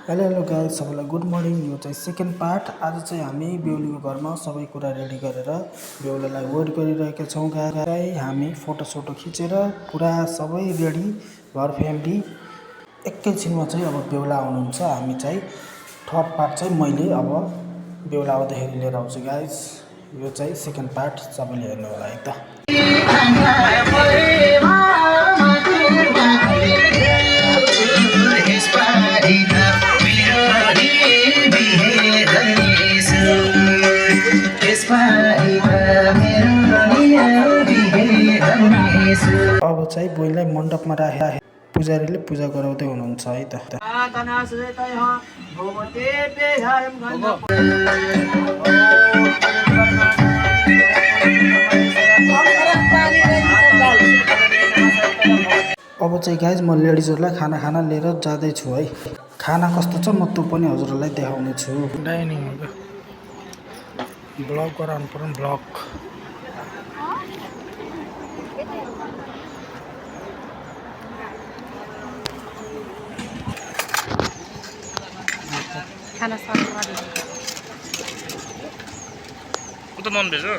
Hello hello guys, सबैलाई good morning. यो चाहिँ सेकेन्ड पार्ट। आज चाहिँ हामी बेहुलीको घरमा सबै कुरा रेडी गरेर बेहुलालाई वेट गरिरहेका छौँ। गाई हामी फोटोसोटो खिचेर पुरा सबै रेडी, घर फ्यामिली। एकैछिनमा चाहिँ अब बेहुला आउनुहुन्छ। हामी चाहिँ थर्ड पार्ट चाहिँ मैले अब बेहुला आउँदाखेरि लिएर आउँछु गाइस। यो चाहिँ सेकेन्ड पार्ट, सबैले हेर्नु होला है त। अब चाहिँ बुइलाई मण्डपमा राखेर पुजारीले पूजा गराउँदै हुनुहुन्छ है त। अब चाहिँ गाइज म लेडिजहरूलाई खाना लिएर जाँदैछु है। खाना कस्तो छ म त्यो पनि हजुरहरूलाई देखाउने छु। डाइनिङ ब्लग गराउनु पर्यो, ब्लग। खाना सर्भ गर्नु। उ त नन भेज हो।